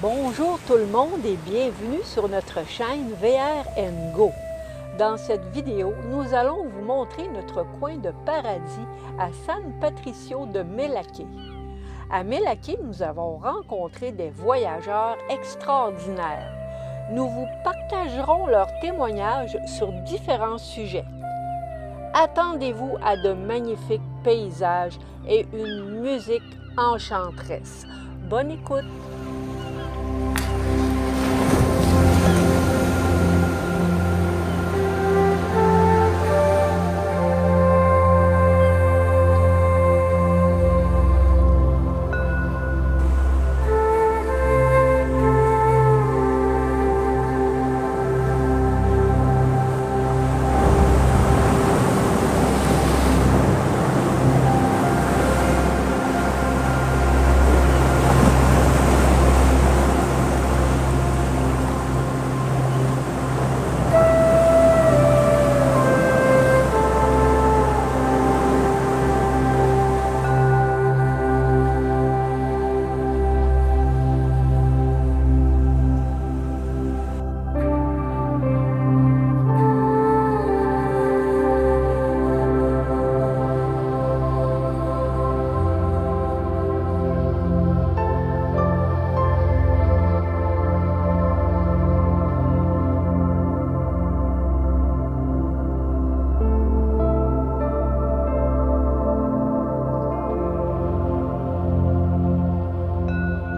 Bonjour tout le monde et bienvenue sur notre chaîne VR & Go. Dans cette vidéo, nous allons vous montrer notre coin de paradis à San Patricio de Melaque. À Melaque, nous avons rencontré des voyageurs extraordinaires. Nous vous partagerons leurs témoignages sur différents sujets. Attendez-vous à de magnifiques paysages et une musique enchanteresse. Bonne écoute!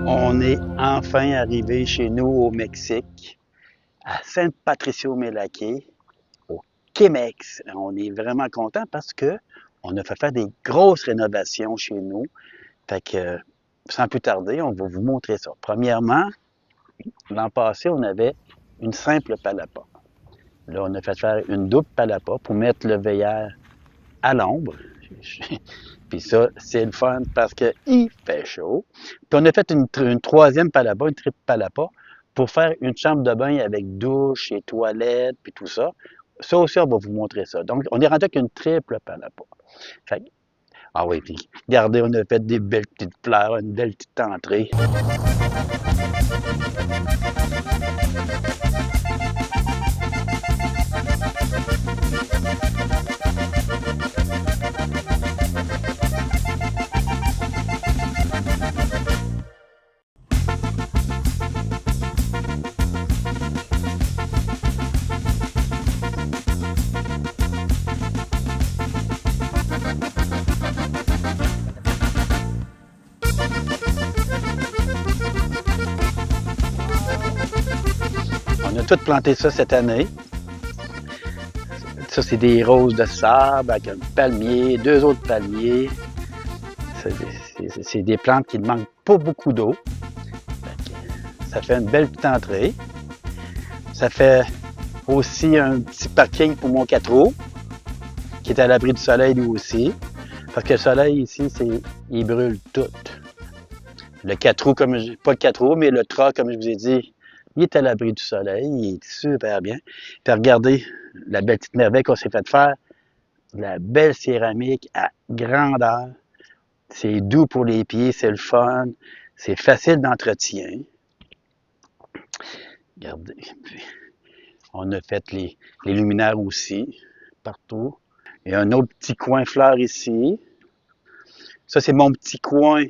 On est enfin arrivé chez nous au Mexique, à San Patricio Melaque, au Québec. On est vraiment content parce que on a fait faire des grosses rénovations chez nous. Fait que, sans plus tarder, on va vous montrer ça. Premièrement, l'an passé, on avait une simple palapa. Là, on a fait faire une double palapa pour mettre le VR à l'ombre. Puis ça, c'est le fun parce qu'il fait chaud. Puis on a fait une troisième palapa, une triple palapa, pour faire une chambre de bain avec douche et toilette, puis tout ça. Ça aussi, on va vous montrer ça. Donc, on est rendu avec une triple palapa. Fait que, ah oui, puis regardez, on a fait des belles petites fleurs, une belle petite entrée. On a tout planté ça cette année. Ça, c'est des roses de sable avec un palmier, deux autres palmiers. C'est des plantes qui ne manquent pas beaucoup d'eau. Ça fait une belle petite entrée. Ça fait aussi un petit parking pour mon 4 roues, qui est à l'abri du soleil lui aussi. Parce que le soleil ici, il brûle tout. Le 4 roues, pas le 4 roues, mais le truck, comme je vous ai dit, il est à l'abri du soleil, il est super bien. Puis regardez la belle petite merveille qu'on s'est fait faire, la belle céramique à grandeur. C'est doux pour les pieds, c'est le fun, c'est facile d'entretien. Regardez. Puis, on a fait les luminaires aussi, partout. Il y a un autre petit coin fleurs ici. Ça, c'est mon petit coin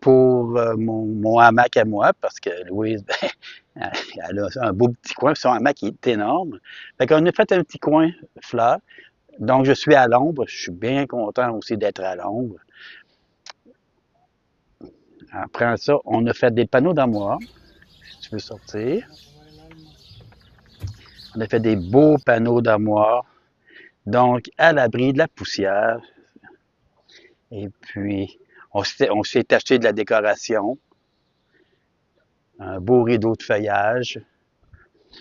pour mon hamac à moi, parce que Louise, ben, elle a un beau petit coin, son hamac est énorme. Fait qu'on a fait un petit coin fleurs. Donc, je suis à l'ombre. Je suis bien content aussi d'être à l'ombre. Après ça, on a fait des panneaux d'armoire, si tu veux sortir. On a fait des beaux panneaux d'armoire, donc à l'abri de la poussière. Et puis, on s'est acheté de la décoration. Un beau rideau de feuillage.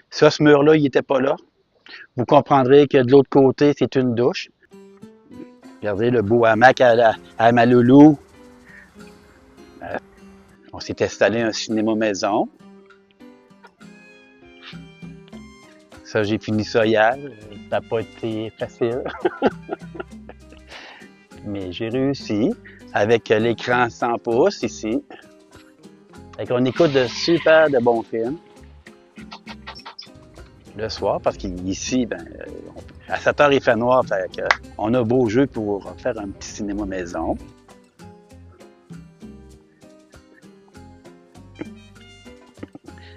Ça, ce mur-là, il n'était pas là. Vous comprendrez que de l'autre côté, c'est une douche. Regardez le beau hamac à ma loulou. On s'est installé un cinéma maison. Ça, j'ai fini ça hier. Ça n'a pas été facile. Mais j'ai réussi avec l'écran 100 pouces ici. Fait qu'on écoute de bons films le soir, parce qu'ici, à 7 heures, il fait noir, fait que on a beau jeu pour faire un petit cinéma maison.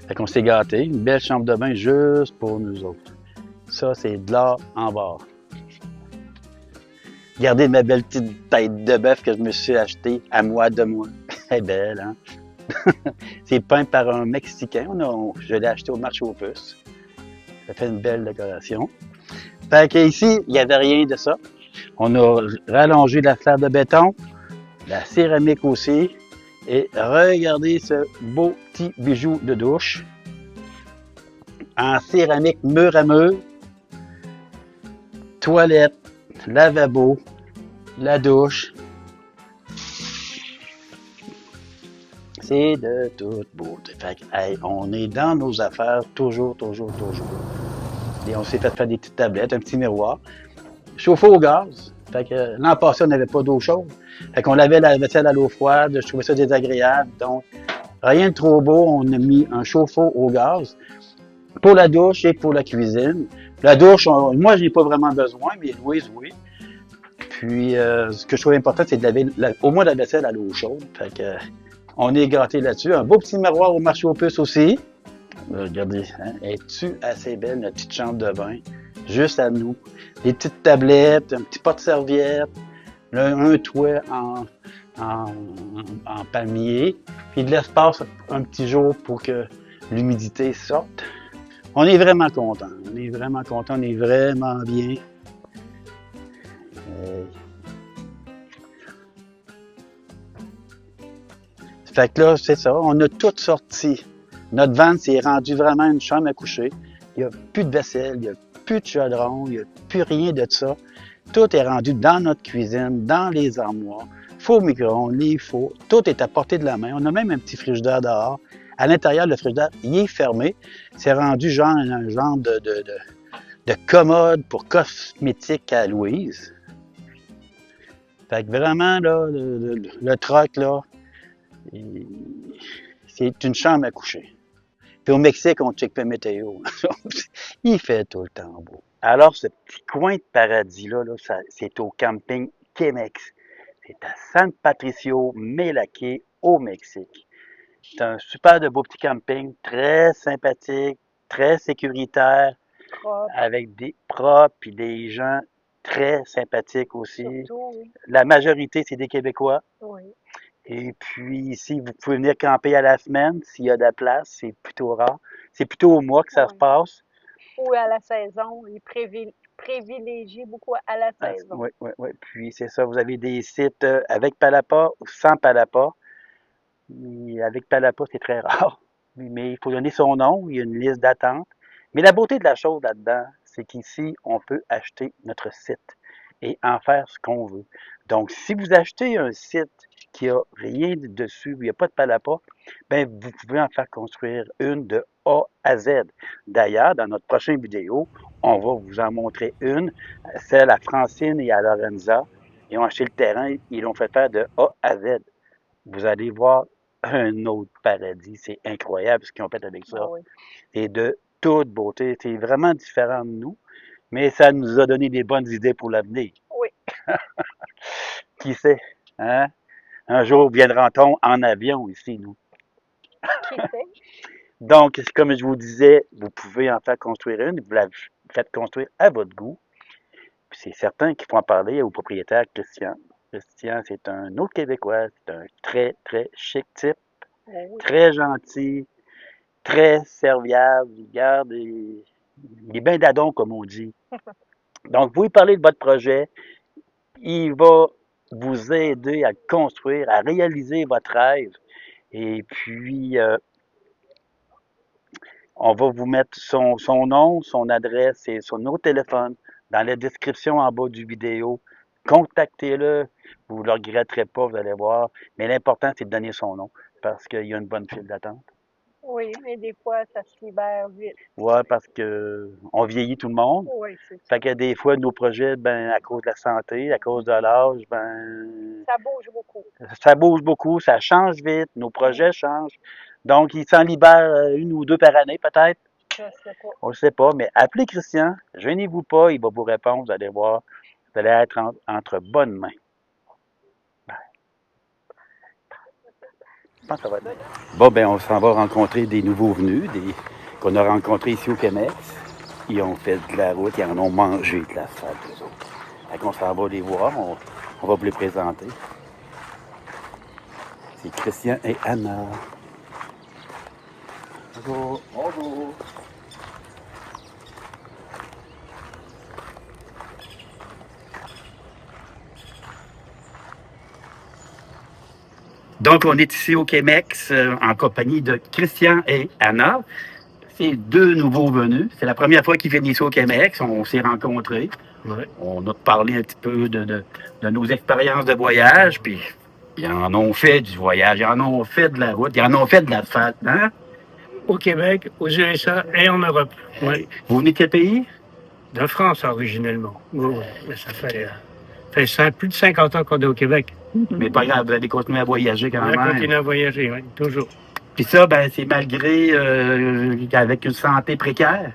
Fait qu'on s'est gâtés, une belle chambre de bain juste pour nous autres. Ça, c'est de l'or en bas. Regardez ma belle petite tête de bœuf que je me suis achetée à moi de moi. Elle est belle, hein? C'est peint par un Mexicain. Je l'ai acheté au marché aux puces. Ça fait une belle décoration. Fait qu'ici, il n'y avait rien de ça. On a rallongé la fer de béton, la céramique aussi. Et regardez ce beau petit bijou de douche. En céramique mur à mur. Toilette, lavabo, la douche. C'est de toute beauté. Fait que, hey, on est dans nos affaires toujours. Et on s'est fait faire des petites tablettes, un petit miroir. Chauffé au gaz. Fait que l'an passé, on n'avait pas d'eau chaude. Fait qu'on lavait la vaisselle à l'eau froide. Je trouvais ça désagréable. Donc, rien de trop beau. On a mis un chauffe-eau au gaz pour la douche et pour la cuisine. La douche, moi, je n'ai pas vraiment besoin, mais Louise, oui. Puis, ce que je trouve important, c'est de laver au moins la vaisselle à l'eau chaude. Fait que, on est gâtés là-dessus. Un beau petit miroir au marché aux puces aussi. Regardez, hein, es-tu assez belle, notre petite chambre de bain? Juste à nous. Des petites tablettes, un petit pot de serviette, un toit en palmier, puis de l'espace un petit jour pour que l'humidité sorte. On est vraiment content. On est vraiment bien. Fait que là, c'est ça, on a tout sorti. Notre van s'est rendu vraiment une chambre à coucher. Il n'y a plus de vaisselle, il n'y a plus de chaudron, il n'y a plus rien de ça. Tout est rendu dans notre cuisine, dans les armoires, four micro-ondes, les fours, tout est à portée de la main. On a même un petit frigidaire dehors. À l'intérieur, le frigidaire, il est fermé. C'est rendu un genre de commode pour cosmétiques à Louise. Fait que vraiment, là, le truck, là, c'est une chambre à coucher. Puis au Mexique, on check pas la météo. Il fait tout le temps beau. Alors, ce petit coin de paradis-là, c'est au camping Chemex. C'est à San Patricio, Melaque, au Mexique. C'est un super de beau petit camping, très sympathique, très sécuritaire, Propre. avec des propres et des gens très sympathiques aussi. Surtout, oui. La majorité, c'est des Québécois. Oui. Et puis ici, vous pouvez venir camper à la semaine s'il y a de la place, c'est plutôt rare. C'est plutôt au mois que ça se Oui. passe. Ou à la saison, ils privilégient beaucoup à la saison. Oui. Puis c'est ça, vous avez des sites avec Palapa ou sans Palapa. Et avec Palapa, c'est très rare. Mais il faut donner son nom, il y a une liste d'attente. Mais la beauté de la chose là-dedans, c'est qu'ici, on peut acheter notre site et en faire ce qu'on veut. Donc, si vous achetez un site qui a rien dessus, où il n'y a pas de palapa, ben vous pouvez en faire construire une de A à Z. D'ailleurs, dans notre prochaine vidéo, on va vous en montrer une, celle à Francine et à Lorenza. Ils ont acheté le terrain, ils l'ont fait faire de A à Z. Vous allez voir un autre paradis. C'est incroyable ce qu'ils ont fait avec ça. Ah oui. C'est de toute beauté. C'est vraiment différent de nous, mais ça nous a donné des bonnes idées pour l'avenir. Oui. Qui sait, hein? Un jour viendra-t-on en avion ici, nous. Qui sait? Donc, comme je vous disais, vous pouvez en faire construire une. Vous la faites construire à votre goût. Puis c'est certain qu'il faut en parler au propriétaire Christian. Christian, c'est un autre Québécois. C'est un très, très chic type. Oui. Très gentil. Très serviable. Il est bien dadon, comme on dit. Donc, vous lui parlez de votre projet. Il va vous aider à construire, à réaliser votre rêve. Et puis, on va vous mettre son nom, son adresse et son numéro de téléphone dans la description en bas du vidéo. Contactez-le. Vous ne le regretterez pas, vous allez voir. Mais l'important, c'est de donner son nom parce qu'il y a une bonne file d'attente. Oui, mais des fois, ça se libère vite. Ouais, parce que on vieillit tout le monde. Oui, c'est ça. Fait que des fois, nos projets, ben, à cause de la santé, à cause de l'âge, ben, Ça bouge beaucoup. ça bouge beaucoup, ça change vite, nos Oui, projets changent. Donc, il s'en libère une ou deux par année, peut-être. je sais pas. On ne sait pas, mais appelez Christian, gênez-vous pas, il va vous répondre, vous allez voir. Vous allez être entre bonnes mains. Je pense que ça va être bien. Bon, ben, on s'en va rencontrer des nouveaux venus, qu'on a rencontrés ici au Québec. Ils ont fait de la route, ils en ont mangé de l'asphalte, eux autres. Fait qu'on s'en va les voir, on va vous les présenter. C'est Christian et Anna. Bonjour. Bonjour. Donc, on est ici au Québec en compagnie de Christian et Anna. C'est deux nouveaux venus. C'est la première fois qu'ils viennent ici au Québec. On s'est rencontrés. Ouais. On a parlé un petit peu de nos expériences de voyage. Puis, ils en ont fait du voyage. Ils en ont fait de la route. Ils en ont fait de l'asphalte. Hein? Au Québec, aux USA et en Europe. Ouais. Vous venez de quel pays? De France, originellement. Oui, mais ça fait plus de 50 ans qu'on est au Québec. Mais pas grave, vous allez continuer à voyager quand On même. a continué à voyager, oui, toujours. Puis ça, ben, c'est malgré avec une santé précaire.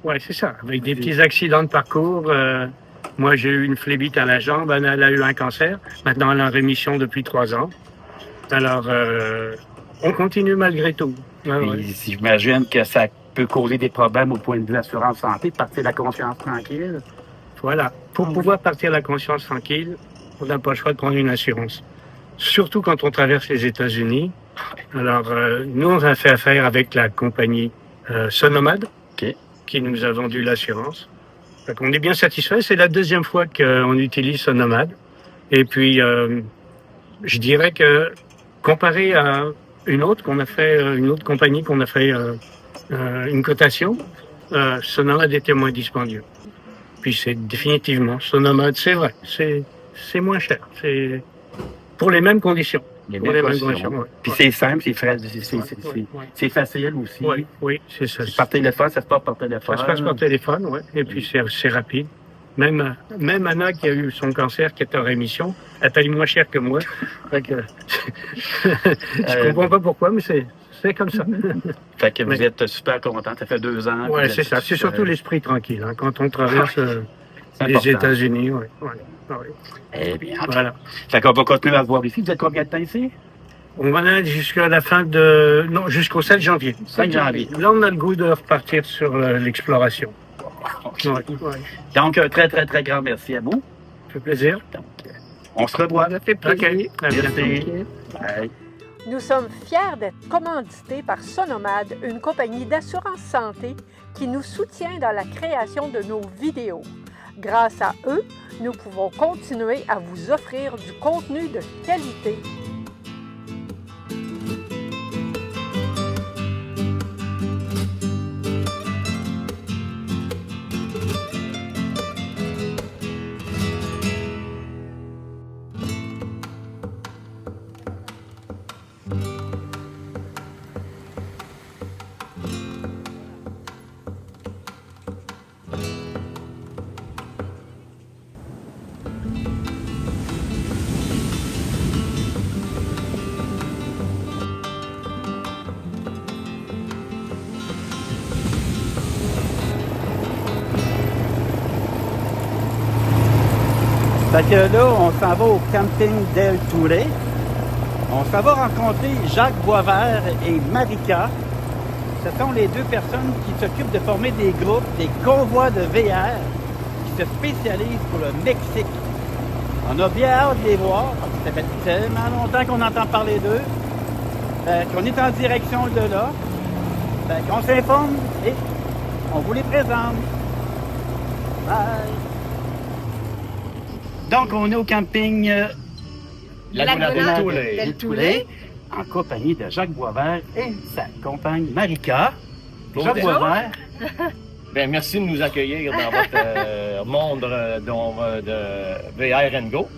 Oui, c'est ça. Avec des petits accidents de parcours. Moi, j'ai eu une phlébite à la jambe. Anna, elle a eu un cancer. Maintenant, elle est en rémission depuis 3 ans. Alors, on continue malgré tout. Ah, ouais. Puis j'imagine que ça peut causer des problèmes au point de vue l'assurance santé, de partir de la conscience tranquille. Voilà. Pour pouvoir partir la conscience tranquille, on n'a pas le choix de prendre une assurance. Surtout quand on traverse les États-Unis. Alors, nous, on a fait affaire avec la compagnie Sonomad, qui nous a vendu l'assurance. Donc, on est bien satisfait. C'est la deuxième fois qu'on utilise Sonomad. Et puis, je dirais que comparé à une autre une autre compagnie qu'on a fait une cotation, Sonomad était moins dispendieux. Puis c'est définitivement Sonomad, c'est vrai, c'est moins cher. C'est pour les mêmes conditions. Les mêmes conditions. Ouais. Puis c'est simple, c'est facile aussi. Oui, c'est ça. Par téléphone, ça se passe par téléphone. Ça se passe par téléphone, oui. Et puis c'est rapide. Même Anna qui a eu son cancer, qui est en rémission, elle paye moins cher que moi. Fait que, je comprends pas pourquoi, mais c'est comme ça. Fait que vous êtes super content, ça fait 2 ans. Oui, c'est ça. C'est surtout l'esprit tranquille. Hein, quand on traverse les États-Unis, oui. Eh bien, voilà. Fait qu'on va continuer à se voir ici. Vous êtes combien de temps ici? On va aller jusqu'à la fin non, jusqu'au 7 janvier. 5 janvier. Là, on a le goût de repartir sur l'exploration. Okay. Ouais. Donc, un très, très, très grand merci à vous. Ça fait plaisir. Donc, on se revoit. Ça fait plaisir. Okay. Merci. Bye. Nous sommes fiers d'être commandités par Sonomad, une compagnie d'assurance santé qui nous soutient dans la création de nos vidéos. Grâce à eux, nous pouvons continuer à vous offrir du contenu de qualité. Fait que là, on s'en va au camping d'El Touré. On s'en va rencontrer Jacques Boisvert et Marika. Ce sont les deux personnes qui s'occupent de former des groupes, des convois de VR, qui se spécialisent pour le Mexique. On a bien hâte de les voir, parce que ça fait tellement longtemps qu'on entend parler d'eux. Qu'on est en direction de là. Qu'on s'informe et on vous les présente. Bye! Donc, on est au camping Laguna del Touré, en compagnie de Jacques Boisvert et sa compagne Marika. Jacques Boisvert, Bien, merci de nous accueillir dans votre monde de VR & Go,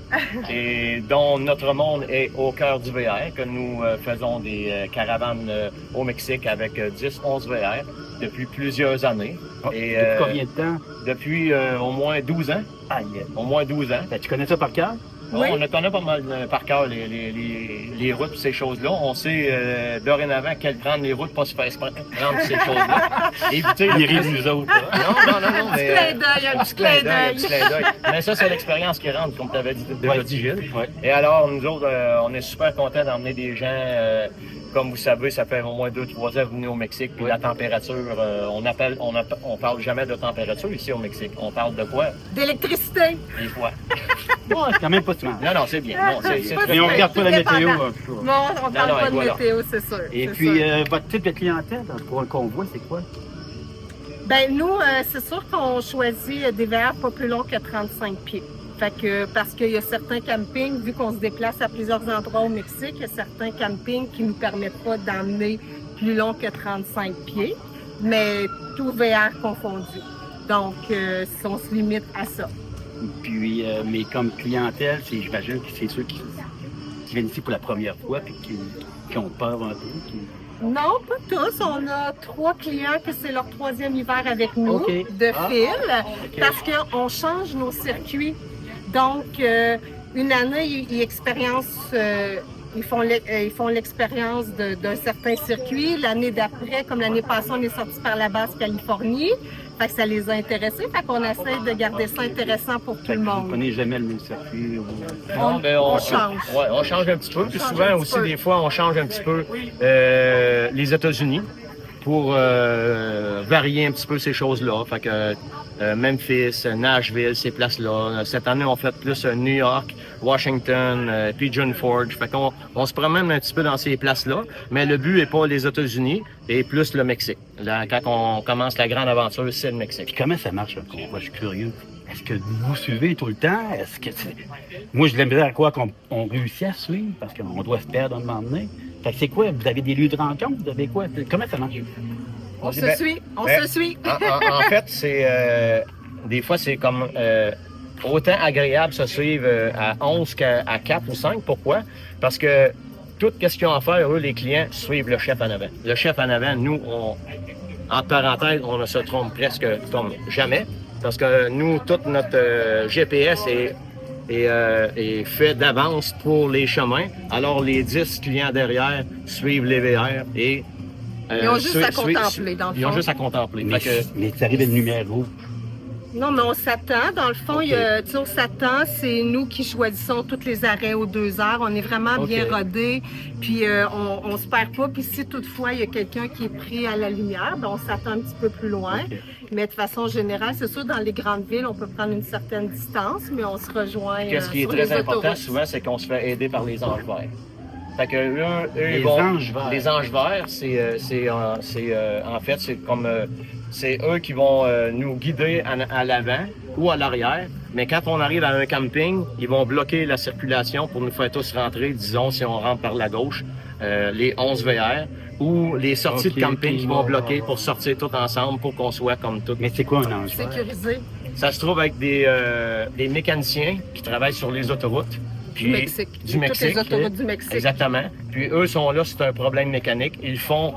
et dont notre monde est au cœur du VR, que nous faisons des caravanes au Mexique avec 10-11 VR depuis plusieurs années. Et, depuis combien de temps? Depuis au moins 12 ans. Aïe. Au moins 12 ans. Ben, tu connais ça par cœur? Oui. On connaît pas mal par cœur les routes et ces choses-là. On sait dorénavant quelles prendre les routes, pas se faire prendre ces choses-là. Éviter les risques nous autres. Non. Un petit clin d'œil, un petit clin d'œil. Mais ça, c'est l'expérience qui rentre, comme tu avais déjà dit, Gilles. Ouais. Et alors, nous autres, on est super contents d'emmener des gens. Comme vous savez, ça fait au moins 2-3 ans que vous venez au Mexique, puis la température, on parle jamais de température ici au Mexique. On parle de quoi? D'électricité. Des fois. Bon, c'est quand même pas si mal. Non, c'est bien. Non, c'est très Mais on regarde pas la météo. Non, on parle pas de météo, c'est sûr. Et puis, votre type de clientèle pour un convoi, c'est quoi? Ben nous, c'est sûr qu'on choisit des VR pas plus longs que 35 pieds. Fait que, parce qu'il y a certains campings, vu qu'on se déplace à plusieurs endroits au Mexique, il y a certains campings qui ne nous permettent pas d'emmener plus long que 35 pieds, mais tout VR confondu. Donc, on se limite à ça. Puis, mais comme clientèle, j'imagine que c'est ceux qui viennent ici pour la première fois et qui ont peur un peu. Non, pas tous. On a 3 clients que c'est leur 3e hiver avec nous de fil, parce qu'on change nos circuits. Donc, une année, ils font l'expérience d'un certain circuit. L'année d'après, comme l'année passée, on est sorti par la Basse-Californie. Fait que ça les a intéressés. Fait qu'on essaie de garder ça intéressant pour tout le monde. Vous ne prenez jamais le même circuit? On change. Ouais, on change un petit peu. Puis souvent aussi, des fois, on change un petit peu les États-Unis pour varier un petit peu ces choses-là. Fait que Memphis, Nashville, ces places-là. Cette année, on fait plus New York, Washington, Pigeon Forge. Fait qu'on se promène un petit peu dans ces places-là, mais le but n'est pas les États-Unis et plus le Mexique. Là, quand on commence la grande aventure, c'est le Mexique. Puis comment ça marche, un convoi? Je suis curieux. Est-ce que vous suivez tout le temps? Moi, je l'aimerais à quoi qu'on réussit à suivre, parce qu'on doit se perdre à un moment donné. Fait que c'est quoi? Vous avez des lieux de rencontre? Vous avez quoi? Comment ça marche? On se suit. En fait, c'est des fois, c'est comme autant agréable de se suivre à 11 qu'à 4 ou 5. Pourquoi? Parce que toute question à faire, eux, les clients suivent le chef en avant. Le chef en avant, nous, en parenthèse, on ne se trompe presque comme jamais. Parce que nous, tout notre GPS est fait d'avance pour les chemins. Alors, les 10 clients derrière suivent les VR et ils ont juste à contempler, dans le fond. Ils ont juste à contempler. Mais ça arrive à une lumière rouge. Non, mais on s'attend. Dans le fond, on s'attend. C'est nous qui choisissons tous les arrêts aux 2 heures. On est vraiment bien rodés. Puis on se perd pas. Puis si toutefois il y a quelqu'un qui est pris à la lumière, ben, on s'attend un petit peu plus loin. Mais de façon générale, c'est sûr, dans les grandes villes, on peut prendre une certaine distance, mais on se rejoint. Qu'est-ce qui est très important souvent, c'est qu'on se fait aider par les anges verts. Fait que eux anges verts. Les anges verts, en fait, c'est comme c'est eux qui vont nous guider à l'avant ou à l'arrière. Mais quand on arrive à un camping, ils vont bloquer la circulation pour nous faire tous rentrer, disons, si on rentre par la gauche, les 11 VR, ou les sorties de camping qui vont bloquer pour sortir tous ensemble pour qu'on soit comme tout. Mais c'est quoi un ange vert? Sécurisé. Ça se trouve avec des mécaniciens qui travaillent sur les autoroutes. Du Mexique. Toutes les autoroutes du Mexique. Exactement. Puis eux sont là, c'est un problème mécanique. Ils le font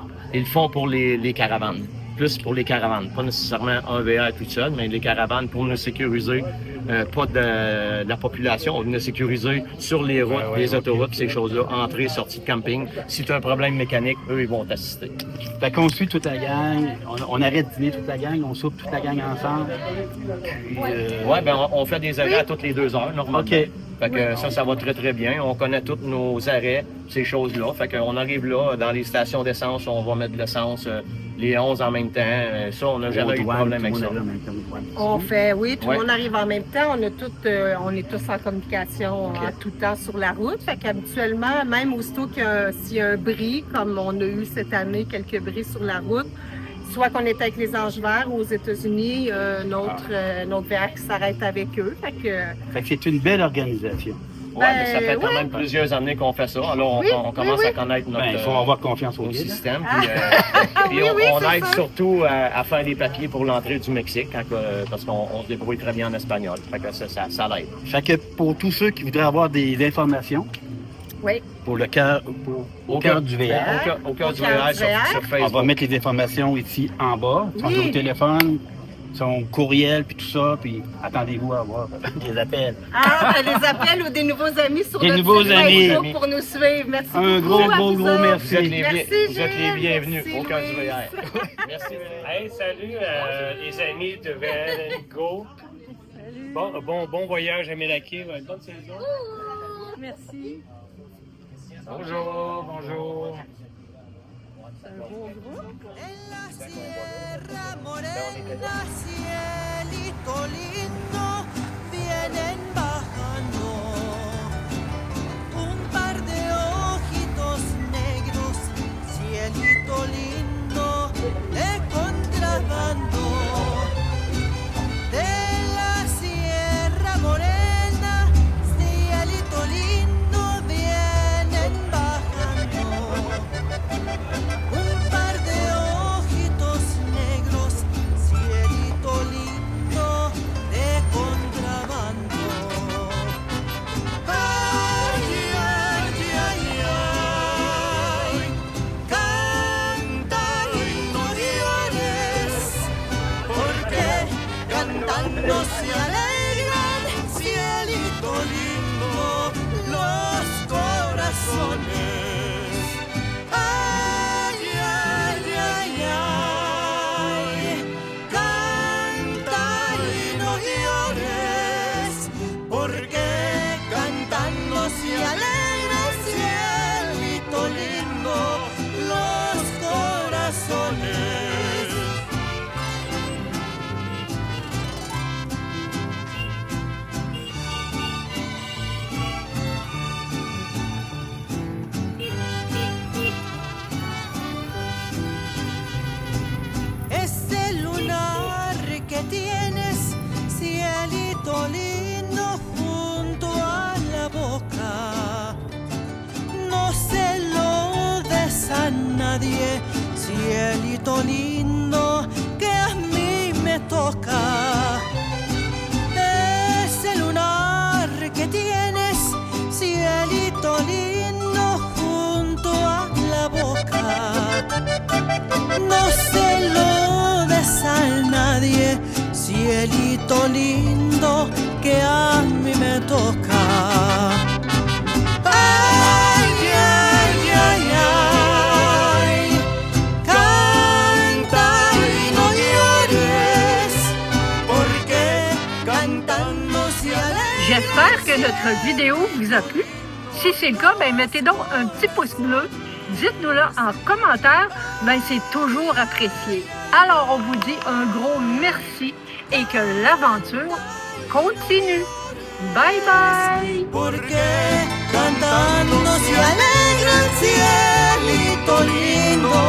pour les caravanes. Plus pour les caravanes. Pas nécessairement un VR tout seul, mais les caravanes pour nous sécuriser, pas de la population, nous sécuriser sur les routes, les autoroutes, ces choses-là, entrée, sortie de camping. Si tu as un problème mécanique, eux, ils vont t'assister. Fait qu'on suit toute la gang, on arrête de dîner toute la gang, on soupe toute la gang ensemble. Puis, on fait des arrêts à toutes les 2 heures, normalement. Fait que ça va très, très bien. On connaît tous nos arrêts, ces choses-là. Fait qu'on arrive là, dans les stations d'essence, on va mettre de l'essence, les 11 en même temps. Ça, on n'a jamais eu de problème avec ça. On fait, tout le monde arrive en même temps. On est tous en communication à tout temps sur la route. Fait qu'habituellement, même aussitôt s'il y a un bris, comme on a eu cette année, quelques bris sur la route, soit qu'on est avec les Anges Verts aux États-Unis, notre VR qui s'arrête avec eux. Fait que c'est une belle organisation. Oui, mais ça fait quand même plusieurs années qu'on fait ça. Alors, on commence à connaître notre Il faut avoir confiance au guide. système. Puis, on aide surtout à faire les papiers pour l'entrée du Mexique, parce qu'on se débrouille très bien en espagnol. Fait que ça l'aide. Fait que pour tous ceux qui voudraient avoir des informations, pour le cœur, au cœur du VR, Au cœur du VR sur on Facebook. va mettre les informations ici en bas. Son numéro de téléphone, son courriel, puis tout ça. Puis attendez-vous à avoir des appels. Ah, les appels ou des nouveaux amis sur Des notre nouveaux site amis. Facebook pour nous suivre. Merci Un beaucoup. gros merci. Vous êtes les, Merci, vous êtes les Gilles. bienvenus Merci, au cœur du Louise. VR. Merci. Hey, salut les amis de VR Go. Bon voyage à Melaké, bonne saison. Merci. Bonjour. En la Sierra Morena, cielito lindo, vienen bajando un par de ojitos negros, cielito lindo, de contrabando. De la Sierra Morena, cielito lindo, vienen bajando. Un par de ojitos negros, cielito lindo, de contrabando. Ay, ay, ay, ay, canta y no llores, porque cantando se alegran, cielito lindo, los corazones. Ay, ay, ay, ay, canta y no llores, porque cantando se alegra, cielito lindo, los corazones. Ese lunar que tienes, cielito lindo, junto a la boca, no se lo des a nadie, cielito lindo, que a mí me toca. Ese lunar que tienes, cielito lindo, junto a la boca, no se lo des a nadie, cielito lindo, que a mí me toca. Ay, ay, ay, ay, canta y no llores, porque cantando se alegra. J'espère que notre vidéo vous a plu. Si c'est le cas, mettez donc un petit pouce bleu. Dites-nous-le en commentaire, c'est toujours apprécié. Alors, on vous dit un gros merci et que l'aventure continue. Bye bye! Porque cantando se alegran, cielito lindo,